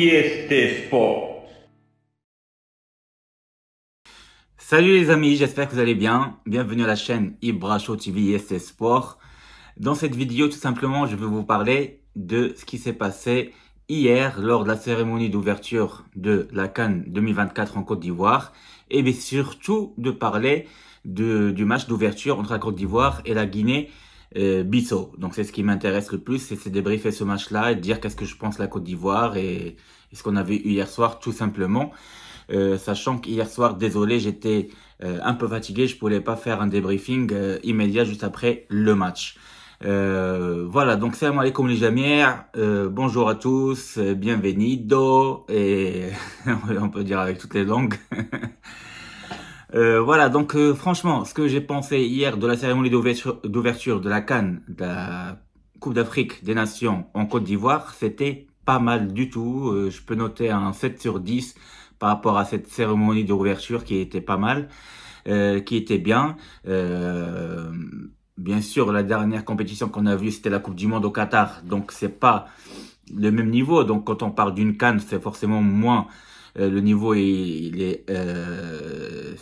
IST Sport. Salut les amis, j'espère que vous allez bien. Bienvenue à la chaîne Ibra Show TV IST Sport. Dans cette vidéo, tout simplement, je vais vous parler de ce qui s'est passé hier lors de la cérémonie d'ouverture de la CAN 2024 en Côte d'Ivoire. Et bien surtout de parler du match d'ouverture entre la Côte d'Ivoire et la Guinée-Bissau. Donc c'est ce qui m'intéresse le plus, c'est de débriefer ce match-là et de dire qu'est-ce que je pense de la Côte d'Ivoire et ce qu'on a vu hier soir tout simplement. Sachant qu'hier soir, désolé, j'étais un peu fatigué, je pouvais pas faire un débriefing immédiat juste après le match. Voilà, donc salam alaikum les jamirs, bonjour à tous, bienvenido, et on peut dire avec toutes les langues. Voilà, donc franchement, ce que j'ai pensé hier de la cérémonie d'ouverture de la CAN, de la Coupe d'Afrique des Nations en Côte d'Ivoire, c'était pas mal du tout. Je peux noter un 7 sur 10 par rapport à cette cérémonie d'ouverture qui était pas mal, qui était bien. Bien sûr, la dernière compétition qu'on a vue, c'était la Coupe du Monde au Qatar, donc c'est pas le même niveau. Donc quand on parle d'une CAN, c'est forcément moins. Le niveau, c'est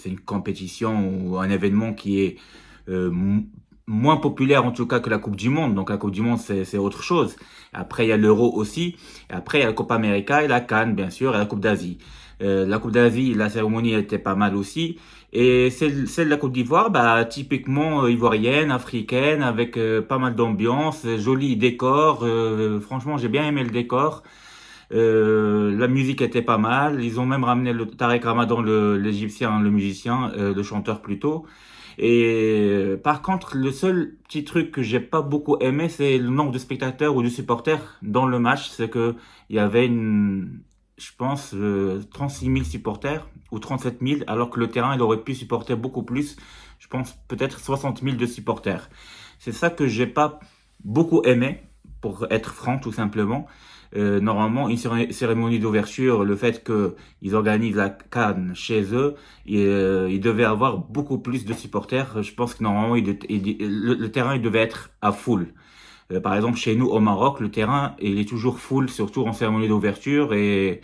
une compétition ou un événement qui est moins populaire en tout cas que la Coupe du Monde. Donc la Coupe du Monde, c'est autre chose. Après, il y a l'Euro aussi. Et après, il y a la Copa América et la CAN, bien sûr, et la Coupe d'Asie. La Coupe d'Asie, la cérémonie était pas mal aussi. Et celle de la Côte d'Ivoire, bah, typiquement ivoirienne, africaine, avec pas mal d'ambiance, joli décor. Franchement, j'ai bien aimé le décor. La musique était pas mal. Ils ont même ramené le Tarek Ramadan, l'Égyptien, le musicien, le chanteur plutôt. Et par contre, le seul petit truc que j'ai pas beaucoup aimé, c'est le nombre de spectateurs ou de supporters dans le match. C'est que il y avait je pense, 36 000 supporters ou 37 000, alors que le terrain, il aurait pu supporter beaucoup plus. Je pense peut-être 60 000 de supporters. C'est ça que j'ai pas beaucoup aimé, pour être franc, tout simplement. Normalement, une cérémonie d'ouverture, le fait qu'ils organisent la CAN chez eux, ils devaient avoir beaucoup plus de supporters. Je pense que normalement, le terrain il devait être à full. Par exemple, chez nous au Maroc, le terrain il est toujours full, surtout en cérémonie d'ouverture et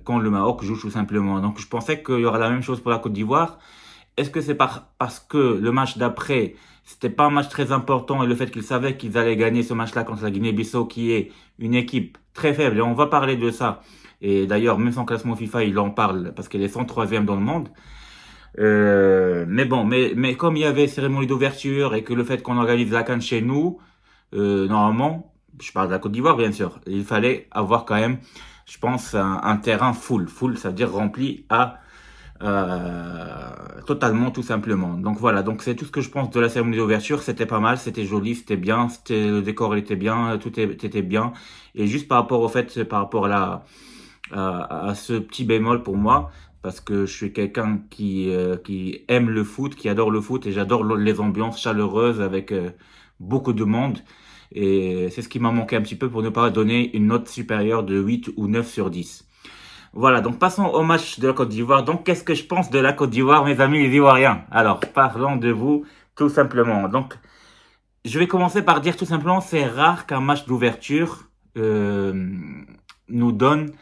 quand le Maroc joue tout simplement. Donc, je pensais qu'il y aura la même chose pour la Côte d'Ivoire. Est-ce que c'est parce que le match d'après, c'était pas un match très important et le fait qu'ils savaient qu'ils allaient gagner ce match-là contre la Guinée-Bissau, qui est une équipe très faible, et on va parler de ça. Et d'ailleurs, même son classement FIFA, il en parle parce qu'elle est 103e dans le monde. Mais bon, mais comme il y avait cérémonie d'ouverture et que le fait qu'on organise la CAN chez nous, normalement, je parle de la Côte d'Ivoire bien sûr, il fallait avoir quand même, je pense, un terrain full. Full, ça veut dire rempli à totalement tout simplement. Donc voilà, donc c'est tout ce que je pense de la cérémonie d'ouverture. C'était pas mal, c'était joli, c'était bien, le décor il était bien, tout était bien. Et juste par rapport au fait, par rapport à ce petit bémol pour moi, parce que je suis quelqu'un qui aime le foot, qui adore le foot, et j'adore les ambiances chaleureuses avec beaucoup de monde. Et c'est ce qui m'a manqué un petit peu pour ne pas donner une note supérieure de 8 ou 9 sur 10. Voilà, donc passons au match de la Côte d'Ivoire. Donc, qu'est-ce que je pense de la Côte d'Ivoire, mes amis les Ivoiriens? Alors, parlons de vous, tout simplement. Donc, je vais commencer par dire tout simplement, c'est rare qu'un match d'ouverture nous donne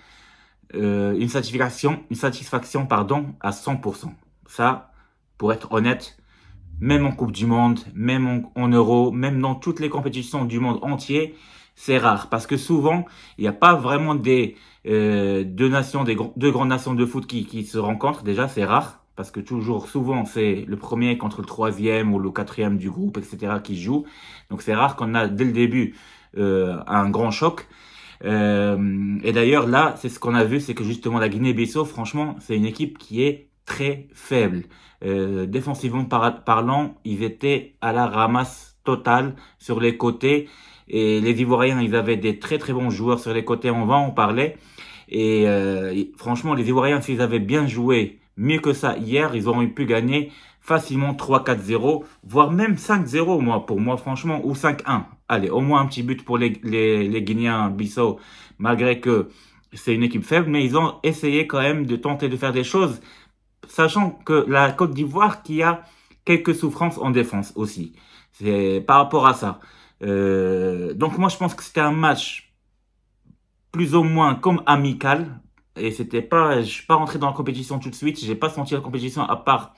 une satisfaction, pardon, à 100%. Ça, pour être honnête, même en Coupe du Monde, même en Euro, même dans toutes les compétitions du monde entier, c'est rare. Parce que souvent, il n'y a pas vraiment deux grandes nations de foot qui se rencontrent. Déjà, c'est rare. Parce que souvent, c'est le premier contre le troisième ou le quatrième du groupe, etc. qui joue. Donc, c'est rare qu'on a, dès le début, un grand choc. Et d'ailleurs, là, c'est ce qu'on a vu, c'est que justement, la Guinée-Bissau, franchement, c'est une équipe qui est très faible. Défensivement parlant, ils étaient à la ramasse totale sur les côtés. Et les Ivoiriens, ils avaient des très très bons joueurs sur les côtés, on va en parler. Et franchement, les Ivoiriens, s'ils avaient bien joué mieux que ça hier, ils auraient pu gagner facilement 3-4-0, voire même 5-0, pour moi, franchement, ou 5-1. Allez, au moins un petit but pour les Guinéens Bissau, malgré que c'est une équipe faible, mais ils ont essayé quand même de tenter de faire des choses, sachant que la Côte d'Ivoire qui a quelques souffrances en défense aussi. C'est par rapport à ça. Donc moi, je pense que c'était un match plus ou moins comme amical. Et c'était pas, je suis pas rentré dans la compétition tout de suite. J'ai pas senti la compétition à part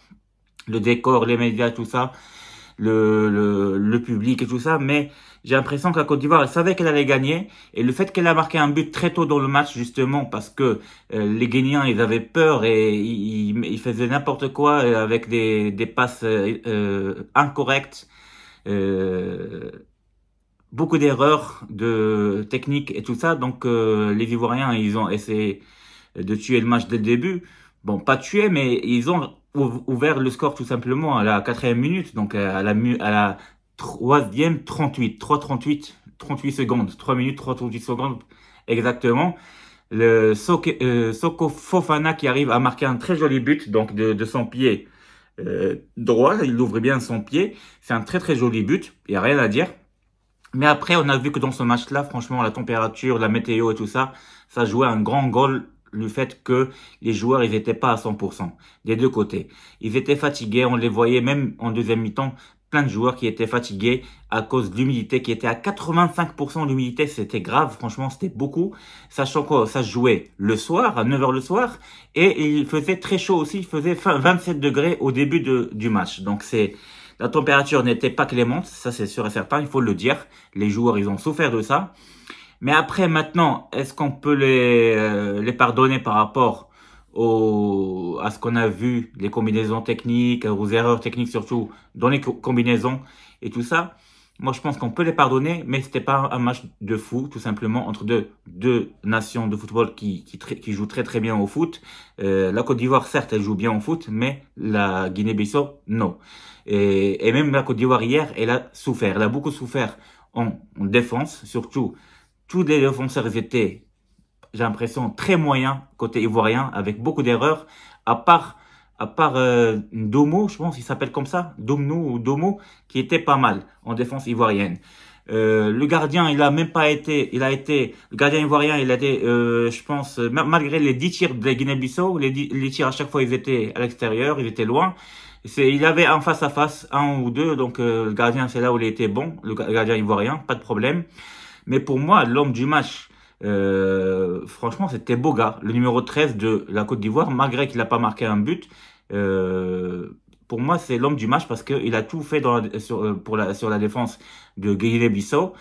le décor, les médias, tout ça, le public et tout ça. Mais j'ai l'impression que la Côte d'Ivoire, elle savait qu'elle allait gagner. Et le fait qu'elle a marqué un but très tôt dans le match, justement, parce que les Guinéens, ils avaient peur et ils faisaient n'importe quoi avec des passes incorrectes. Euh, Beaucoup d'erreurs de technique et tout ça. Donc les Ivoiriens, ils ont essayé de tuer le match dès le début. Bon, pas tuer, mais ils ont ouvert le score tout simplement à la 4e minute. Donc à la 3e 38, 3,38, 38 secondes, 3 minutes, 38 secondes exactement. Soko Fofana qui arrive à marquer un très joli but donc de son pied droit. Il ouvre bien son pied. C'est un très très joli but. Il n'y a rien à dire. Mais après, on a vu que dans ce match-là, franchement, la température, la météo et tout ça, ça jouait un grand rôle, le fait que les joueurs, ils étaient pas à 100%, des deux côtés. Ils étaient fatigués, on les voyait même en deuxième mi-temps, plein de joueurs qui étaient fatigués à cause de l'humidité qui était à 85% d'humidité, c'était grave, franchement, c'était beaucoup, sachant que ça se jouait le soir, à 9 heures le soir, et il faisait très chaud aussi, il faisait 27 degrés au début du match. Donc la température n'était pas clémente, ça c'est sûr et certain, il faut le dire. Les joueurs, ils ont souffert de ça. Mais après, maintenant, est-ce qu'on peut les pardonner par rapport à ce qu'on a vu, les combinaisons techniques, aux erreurs techniques surtout, dans les combinaisons et tout ça? Moi, je pense qu'on peut les pardonner, mais c'était pas un match de fou, tout simplement, entre deux nations de football qui jouent très très bien au foot. La Côte d'Ivoire, certes, elle joue bien au foot, mais la Guinée-Bissau, non. Et même la Côte d'Ivoire hier, elle a souffert. Elle a beaucoup souffert en défense, surtout. Tous les défenseurs ils étaient, j'ai l'impression, très moyens côté ivoirien, avec beaucoup d'erreurs, à part Domo, je pense qu'il s'appelle comme ça, Domnou ou Domo, qui était pas mal en défense ivoirienne. Le gardien, le gardien ivoirien, il a été, je pense, malgré les 10 tirs de la Guinée-Bissau, les tirs à chaque fois, ils étaient à l'extérieur, ils étaient loin. Il avait un face à face, un ou deux, donc le gardien, c'est là où il était bon, le gardien ivoirien, pas de problème. Mais pour moi, l'homme du match, franchement, c'était Boga, le numéro 13 de la Côte d'Ivoire, malgré qu'il n'a pas marqué un but. Pour moi, c'est l'homme du match parce qu'il a tout fait sur la défense de Guinée-Bissau.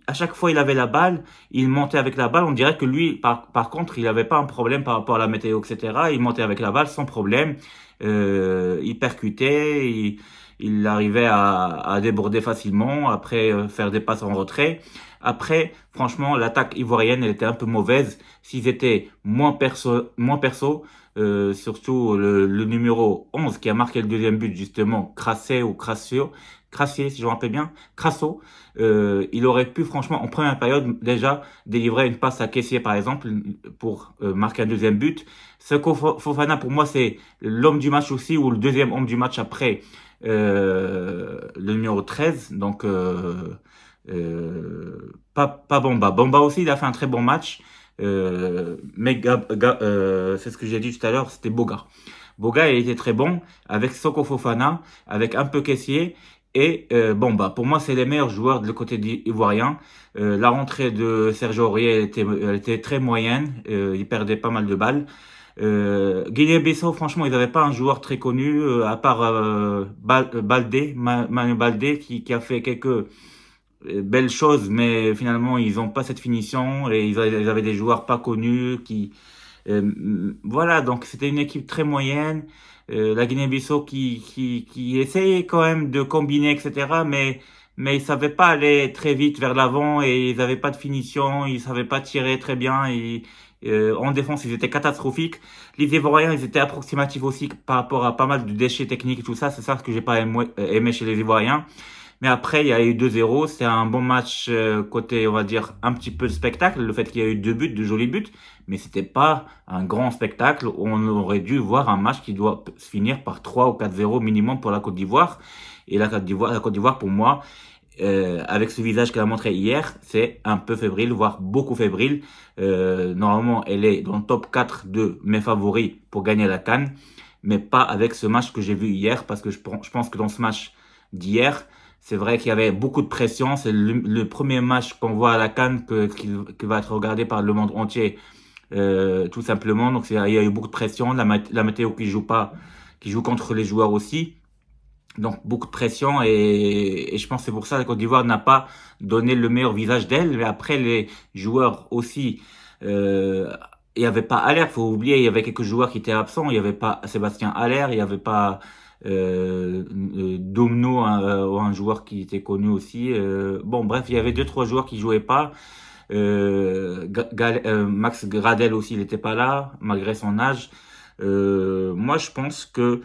À chaque fois, il avait la balle, il montait avec la balle. On dirait que lui, par contre, il n'avait pas un problème par rapport à la météo, etc. Il montait avec la balle sans problème. Il percutait, il arrivait à déborder facilement, après faire des passes en retrait. Après, franchement, l'attaque ivoirienne, elle était un peu mauvaise. S'ils étaient moins perso, surtout le numéro 11 qui a marqué le deuxième but, justement, Crassier, si je me rappelle bien, Crasso, il aurait pu, franchement, en première période, déjà, délivrer une passe à Kessié, par exemple, pour marquer un deuxième but. Seko Fofana, pour moi, c'est l'homme du match aussi, ou le deuxième homme du match après le numéro 13. Donc, pas Bomba. Bomba aussi, il a fait un très bon match. Mais c'est ce que j'ai dit tout à l'heure, c'était Boga. Boga, il était très bon avec Soko Fofana, avec un peu Kessié et Bomba. Pour moi, c'est les meilleurs joueurs de le côté ivoirien. La rentrée de Sergio Aurier, elle était très moyenne. Il perdait pas mal de balles. Guinée-Bissau, franchement, ils n'avaient pas un joueur très connu, à part Manu Baldé, qui a fait quelques belles choses, mais finalement, ils n'ont pas cette finition et ils avaient des joueurs pas connus voilà, donc c'était une équipe très moyenne. La Guinée-Bissau qui essayait quand même de combiner, etc. Mais ils savaient pas aller très vite vers l'avant et ils avaient pas de finition, ils savaient pas tirer très bien. En défense, ils étaient catastrophiques. Les Ivoiriens, ils étaient approximatifs aussi par rapport à pas mal de déchets techniques et tout ça. C'est ça ce que j'ai pas aimé chez les Ivoiriens. Mais après, il y a eu 2-0. C'était un bon match côté, on va dire, un petit peu de spectacle. Le fait qu'il y a eu 2 buts, 2 jolis buts. Mais c'était pas un grand spectacle. On aurait dû voir un match qui doit se finir par 3 ou 4-0 minimum pour la Côte d'Ivoire. Et la Côte d'Ivoire, pour moi, avec ce visage qu'elle a montré hier, c'est un peu fébrile, voire beaucoup fébrile. Normalement, elle est dans le top 4 de mes favoris pour gagner la CAN. Mais pas avec ce match que j'ai vu hier. Parce que je pense que dans ce match d'hier, C'est vrai qu'il y avait beaucoup de pression. C'est le premier match qu'on voit à la CAN qui va être regardé par le monde entier, tout simplement. Donc il y a eu beaucoup de pression. La météo qui joue pas, qui joue contre les joueurs aussi. Donc beaucoup de pression et je pense que c'est pour ça que la Côte d'Ivoire n'a pas donné le meilleur visage d'elle. Mais après les joueurs aussi, il y avait pas Haller, faut oublier, il y avait quelques joueurs qui étaient absents. Il y avait pas Sébastien Haller, il y avait pas Domno, un joueur qui était connu aussi. Bon bref, il y avait deux trois joueurs qui jouaient pas. Max Gradel aussi, il n'était pas là malgré son âge. Moi je pense que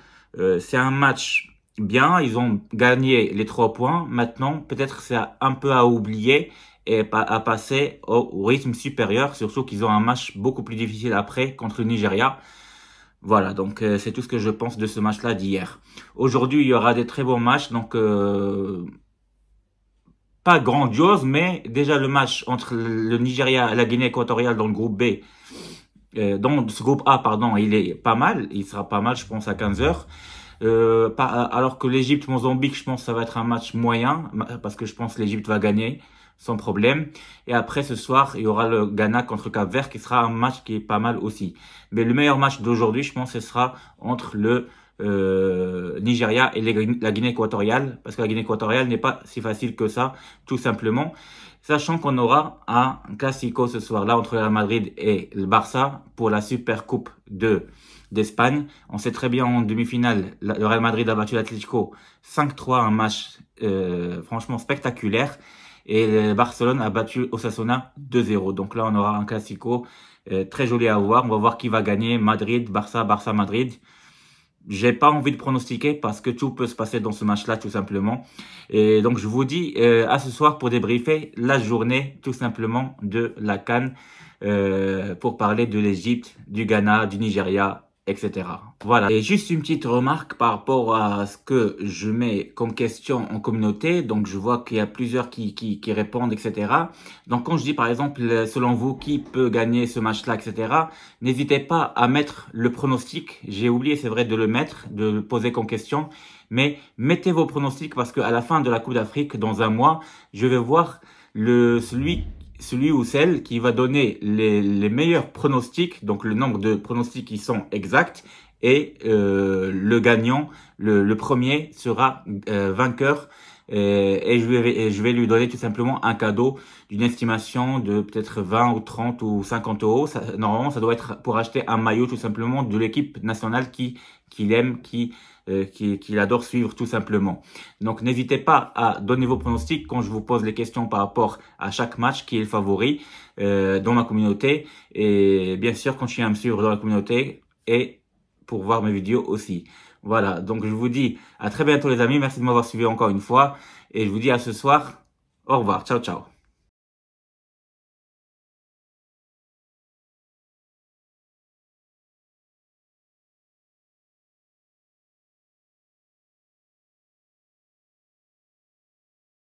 c'est un match bien, ils ont gagné les 3 points. Maintenant, peut-être c'est un peu à oublier et à passer au rythme supérieur, surtout qu'ils ont un match beaucoup plus difficile après contre le Nigeria. Voilà, donc c'est tout ce que je pense de ce match-là d'hier. Aujourd'hui, il y aura des très bons matchs, donc pas grandiose, mais déjà le match entre le Nigeria et la Guinée équatoriale dans le groupe B, dans ce groupe A, pardon, il est pas mal, il sera pas mal, je pense, à 15 heures. Alors que l'Égypte-Mozambique, je pense que ça va être un match moyen, parce que je pense que l'Égypte va gagner sans problème. Et après, ce soir, il y aura le Ghana contre Cap-Vert, qui sera un match qui est pas mal aussi. Mais le meilleur match d'aujourd'hui, je pense, ce sera entre le Nigeria et la Guinée équatoriale, parce que la Guinée équatoriale n'est pas si facile que ça, tout simplement. Sachant qu'on aura un classico ce soir-là entre le Real Madrid et le Barça pour la Super Coupe d'Espagne. On sait très bien en demi-finale, le Real Madrid a battu l'Atlético 5-3, un match franchement spectaculaire. Et le Barcelone a battu Osasuna 2-0. Donc là, on aura un classico très joli à voir. On va voir qui va gagner, Madrid, Barça, Barça-Madrid. J'ai pas envie de pronostiquer parce que tout peut se passer dans ce match-là, tout simplement. Et donc, je vous dis à ce soir pour débriefer la journée, tout simplement, de la CAN, pour parler de l'Égypte, du Ghana, du Nigeria, etc. Voilà. Et juste une petite remarque par rapport à ce que je mets comme question en communauté. Donc, je vois qu'il y a plusieurs qui répondent, etc. Donc, quand je dis, par exemple, selon vous, qui peut gagner ce match-là, etc., n'hésitez pas à mettre le pronostic. J'ai oublié, c'est vrai, de le mettre, de le poser comme question. Mais mettez vos pronostics parce qu'à la fin de la Coupe d'Afrique, dans un mois, je vais voir celui ou celle qui va donner les meilleurs pronostics, donc le nombre de pronostics qui sont exacts, et le gagnant, le premier, sera vainqueur. Et je vais lui donner tout simplement un cadeau d'une estimation de peut-être 20 ou 30 ou 50 euros. Normalement, ça doit être pour acheter un maillot tout simplement de l'équipe nationale qu'il aime, qu'il adore suivre tout simplement. Donc n'hésitez pas à donner vos pronostics quand je vous pose les questions par rapport à chaque match qui est le favori dans ma communauté. Et bien sûr, continuez à me suivre dans la communauté et pour voir mes vidéos aussi. Voilà, donc je vous dis à très bientôt les amis, merci de m'avoir suivi encore une fois et je vous dis à ce soir, au revoir, ciao ciao.